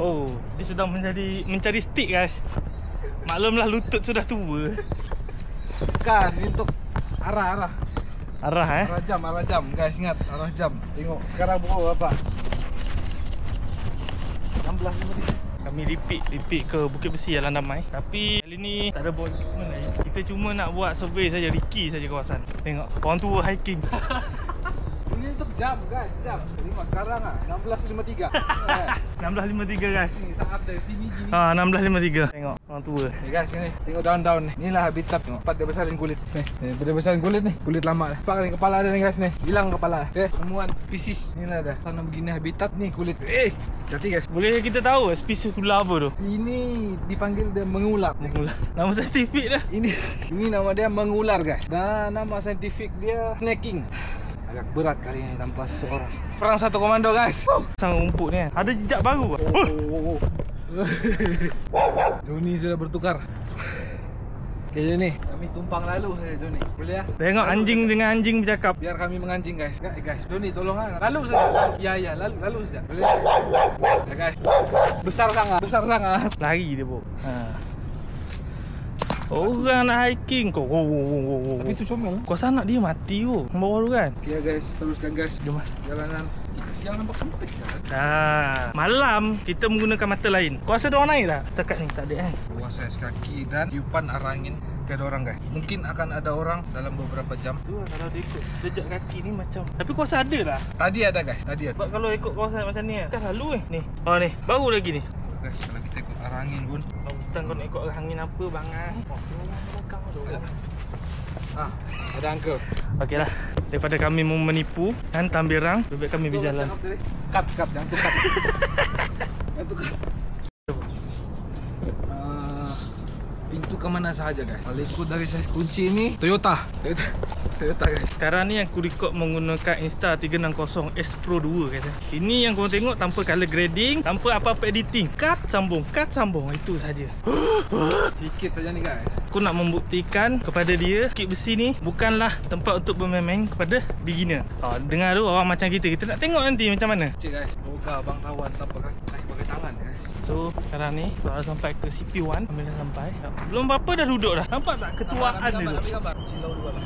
Oh, dia sedang mencari stick guys. Maklumlah lutut sudah tua. Kan, ini untuk arah. Arah Arah jam guys, ingat arah jam. Tengok sekarang pukul berapa? 16.53. Kami repeat ke Bukit Besi Alang Damai. Tapi kali ni tak ada bawa equipment lain. Kita cuma nak buat survey saja, Ricky saja kawasan. Tengok, orang tua hiking. Ini untuk jam guys, jam. Tengok sekarang 16.53. 16.53 guys. Ni saat dari sini gini. 16.53. Tengok, orang tua. Ni guys, ni. Tengok daun-daun ni. Inilah habitat. Tengok, tempat dia besarin kulit. Ni, dia besarin kulit ni. Kulit lama ni. Nampak ni kepala dia ni guys ni. Hilang kepala. Temuan spesies. Inilah dah. Tanam begini habitat ni kulit. Hati guys. Boleh kita tahu spesies ular apa tu? Ini dipanggil dia mengular. Mengular. Nama saintifik dah. Ini nama dia mengular guys. Dan nama saintifik dia snaking. Agak berat kali ini tanpa seseorang. Perang satu komando guys. Sang rumput ni ada jejak baru. Joni sudah bertukar. Okay Joni, kami tumpang lalu saja Joni. Boleh ya? Tengok lalu anjing saja. Dengan anjing bercakap. Biar kami menganjing guys. Guys, Joni tolong lalu saja. Ya, lalu saja. Boleh. Ya guys. Besar sangat. Lari dia, Bo. Orang nak hiking kau. Tapi itu comel. Kau sanak dia mati tu. Bawah tu kan. Okay guys, teruskan guys. Jom. Jalanan. Siang nampak sempit kan? Malam kita menggunakan mata lain. Kau rasa ada orang naik tak? Dekat ni tak ada kan? Luas saiz kaki dan tiupan arah angin. Tiada orang guys. Mungkin akan ada orang dalam beberapa jam. Tu lah, kalau dia ikut jejak kaki ni macam. Tapi kau rasa ada lah. Tadi ada guys, tadi ada. Sebab kalau ikut kawasan macam ni kan lalu ni. Oh ni, baru lagi ni. Guys, kalau kita ikut arah angin pun. Hutan kau nak ikut arah angin apa bangang? Oh, orang belakang tu. Ada uncle. Okeylah. Daripada kami menipu dan tambirang, lebih kami berjalan. Cut, jangan tu cut. Jangan tu cut. Pintu ke mana sahaja guys. Kalau ikut dari saiz kunci ni Toyota guys. Sekarang ni yang aku record menggunakan Insta360 S Pro 2 guys. Ini yang kau tengok tanpa color grading, tanpa apa-apa editing. Cut sambung, itu saja. Sikit saja ni guys. Aku nak membuktikan kepada dia Bukit Besi ni bukanlah tempat untuk bermain-main kepada beginner. Dengar tu orang macam kita nak tengok nanti macam mana. Cik guys, moga abang tawan tak pakai tangan guys. So sekarang ni kalau sampai ke CP1, kami dah sampai. Belum apa dah duduk dah. Nampak tak ketuaan dia tu? Ambil gambar. Silau dua lah.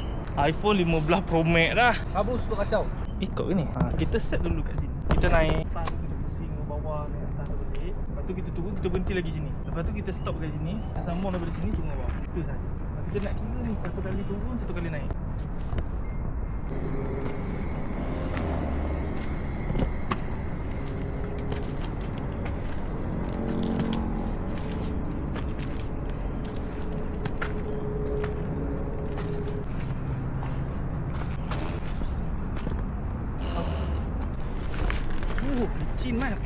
iPhone 15 Pro Max dah. Habis tu kacau. Ikut ke ni? Kita set dulu kat sini. Kita naik atas, kita pusing ke bawah, naik atas balik. Lepas tu kita tunggu, kita berhenti lagi sini. Lepas tu kita stop kat sini. Kita sambung daripada sini tunggu bawah. Itu saja. Kita nak kira ni satu kali turun, satu kali naik. Licin mat.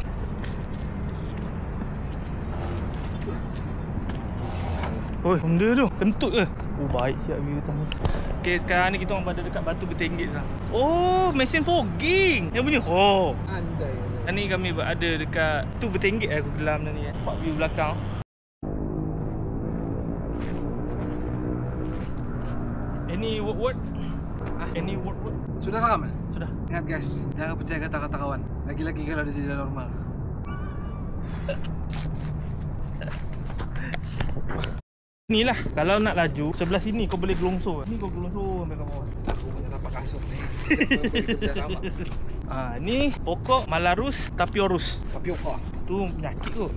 Oi, benda tu kentut ke? Oh, baik siap view tadi. Okey, sekarang ni kita orang pada dekat Batu Bertenggit sekarang. Oh, mesin fogging. Yang bunyi oh. Anjay. Ni kami berada dekat Batu Bertenggit aku gelam ni kan. Nampak view belakang. Any word? Any word? Sudah rekam? Sudah. Ingat guys, jangan percaya kata-kata kawan. Lagi-lagi kalau dia tidak normal. Inilah, kalau nak laju sebelah sini kau boleh gelongsor. Ni kau gelongsor sampai ke bawah. Aku punya tapak kasut ni. Kerja sama. Ni pokok Malarus Tapiorus. Tapioka. Tu penyakit tu.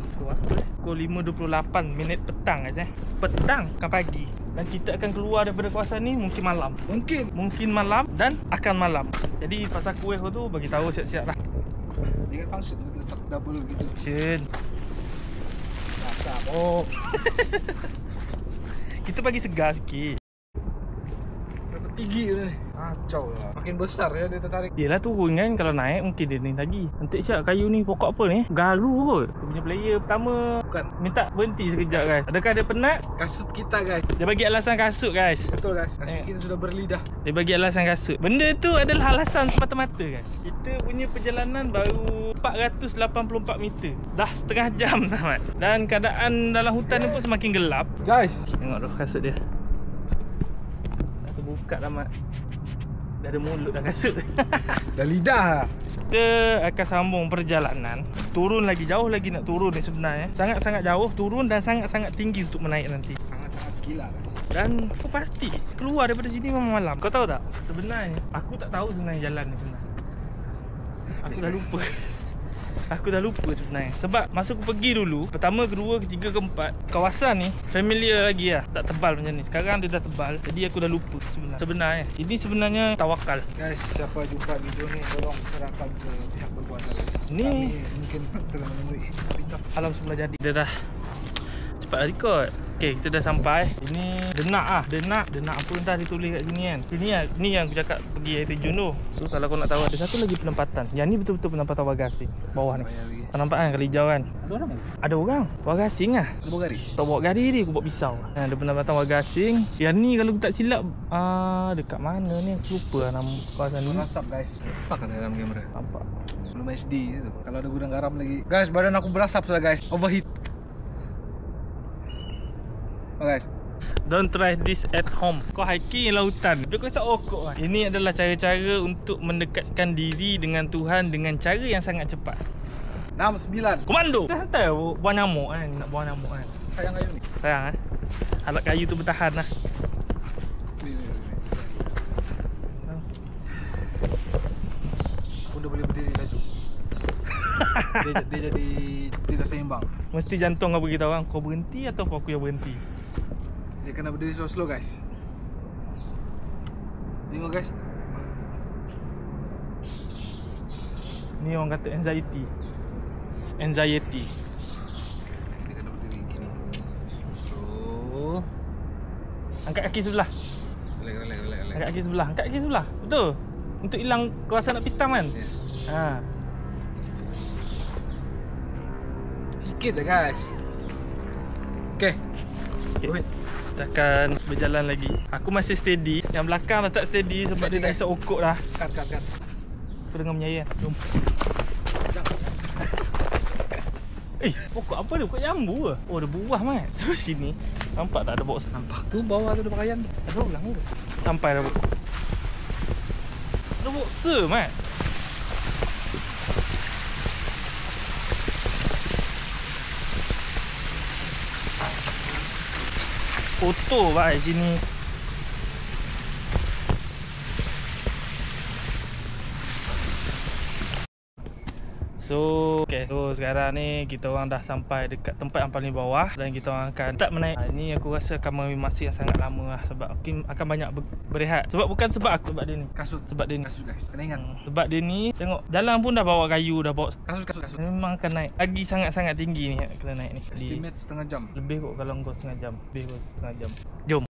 Pukul 5.28 minit petang guys Petang kan pagi. Dan kita akan keluar daripada kawasan ni mungkin malam. Mungkin malam dan akan malam. Jadi pasal kuih tu bagi tahu siap-siap lah. Dengan function letak double gitu. Function. Asap. Oh. Kita bagi segar sikit. Berapa tinggi tu ni? Kacau lah. Makin besar ya dia tertarik. Yelah turun kan, kalau naik mungkin dia ni lagi. Nanti Syak, kayu ni pokok apa ni? Garu kot. Aku punya player pertama Bukan. minta berhenti sekejap guys. Adakah dia penat? Kasut kita guys. Dia bagi alasan kasut guys. Betul guys. Kasut kita sudah berlidah. Dia bagi alasan kasut. Benda tu adalah alasan semata-mata guys. Kita punya perjalanan baru 484 meter. Dah setengah jam tamat. Dan keadaan dalam hutan ni pun semakin gelap. Guys, Tengok tu kasut dia. Dah terbuka tamat. Dah ada mulut dah kasut. Dah lidah. Kita akan sambung perjalanan. Turun lagi, jauh lagi nak turun ni sebenarnya. Sangat-sangat jauh turun dan sangat-sangat tinggi untuk menaik nanti. Sangat-sangat gila kan. Dan kau pasti keluar daripada sini memang malam. Kau tahu tak? Sebenarnya aku tak tahu sebenarnya jalan ni sebenarnya. Aku dah lupa. Aku dah lupa sebenarnya. Sebab masa aku pergi dulu, pertama, kedua, ketiga, keempat, kawasan ni familiar lagi lah. Tak tebal macam ni. Sekarang dia dah tebal. Jadi aku dah lupa sebenarnya. Ini sebenarnya tawakal. Guys, siapa jumpa video ni tolong serahkan ke pihak berkuasa. Ni kami mungkin tengah menemui Habitat. alam semula jadi. Dia dah cepat record. Okay, kita dah sampai. Ini Denak apa entah ditulis kat sini kan. Sini lah, ni yang aku cakap pergi air terjun tu. So kalau kau nak tahu, ada satu lagi penempatan. Yang ni betul-betul penempatan warga asing. Bawah ni. Kau nampak kan kalau hijau kan? Ada orang mana? Ada orang warga asing lah. Ada bawa gari? Tak bawa gari dia, aku bawa pisau. Ada penempatan warga asing. Yang ni kalau aku tak silap dekat mana ni, aku lupa lah nama kawasan ni. Rasap guys. Nampak kan dalam kamera? Nampak. Belum HD tu. Kalau ada gudang garam lagi. Guys, badan aku berasap sudah guys. Overheat. Oh guys, Don't try this at home. Kau hiking lautan, tapi kau isap rokok kan? Ini adalah cara-cara untuk mendekatkan diri dengan Tuhan dengan cara yang sangat cepat. 69. Komando! Santai buah nyamuk kan. Nak buah nyamuk kan. Sayang kayu ni. Sayang kan. Alat kayu tu bertahan lah. Aku dah boleh berdiri laju. dia jadi tidak seimbang. Mesti jantung kau beritahu orang, kau berhenti atau aku yang berhenti. Dia kena berdiri slow-slow guys. Tengok guys. Ni orang kata anxiety. Dia kena berdiri gini. Slow. Angkat kaki sebelah. Relax. Angkat kaki sebelah. Betul. Untuk hilang kuasa nak pitam kan. Yeah. Sikit dah guys. Okay. Kita akan berjalan lagi. Aku masih steady. Yang belakang dah tak steady sebab dia dah isap okok dah. Cut. Aku dengar menyayi kan. Jom. Pokok apa dia? Pokok jambu ke? Oh, ada buah mat. Terus sini. Nampak tak ada box? Nampak tu bawah tu ada pakaian. Ada orang ke? Sampai dah pokok. Ada boxer mat. Kotor kat sini. So sekarang ni kita orang dah sampai dekat tempat yang paling bawah dan kita orang akan start menaik. Ini aku rasa akan mengambil masa yang sangat lama lah sebab mungkin akan banyak berehat. Bukan sebab aku, sebab dia ni. Sebab dia ni. Kasut guys. Kena ingat. Sebab dia ni tengok jalan pun dah bawa kayu, dah bawa Kasut. memang akan naik. Lagi sangat-sangat tinggi ni kena naik ni. Estimate setengah jam. Lebih kot kalau kau setengah jam. Jom.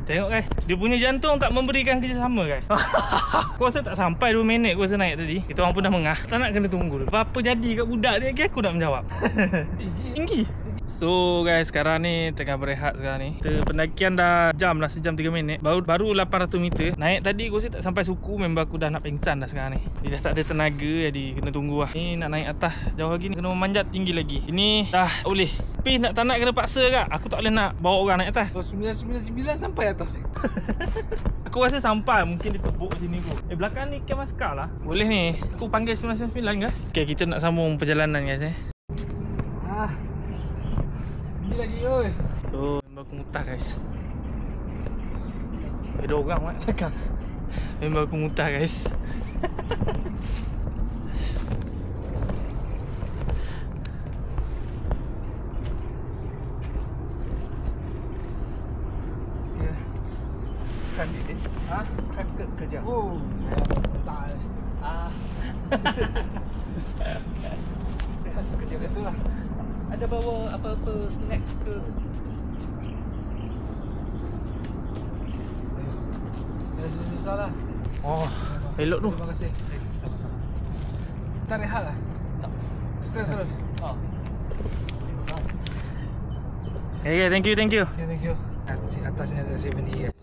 Tengok guys, dia punya jantung tak memberikan kerjasama guys. Aku rasa tak sampai 2 minit aku rasa naik tadi. Kita orang pun dah mengah. Tak nak kena tunggu dulu. Apa jadi kat budak ni, aku nak menjawab. Tinggi. So guys, sekarang ni tengah berehat sekarang ni. Kita pendakian dah sejam 3 minit. Baru 800 meter. Naik tadi aku rasa tak sampai suku. Member aku dah nak pingsan dah sekarang ni. Dia dah tak ada tenaga, jadi kena tunggu lah. Ni nak naik atas jauh lagi ni, kena memanjat tinggi lagi. Ini dah tak boleh. Tapi tak nak kena paksa kak. Aku tak boleh nak bawa orang naik atas. Kalau 999 sampai atas ni. Aku rasa sampai. Mungkin dia tebuk sini kot. Belakang ni camp askar lah. Boleh ni. Aku panggil 999 ke? Okay, kita nak sambung perjalanan guys Tinggi lagi oi. So member aku mutah guys. Ada orang mat belakang. Member aku mutah guys. Tractor kerja. Oh, tak. Kerja betul lah. Ada bawa apa-apa snacks ke? Susah lah. Oh, elok tu. Terima kasih. Sama-sama. Tak rehat lah. Tak. Straight terus. Okay, thank you. Okay, thank you. Atasnya ada 7E guys.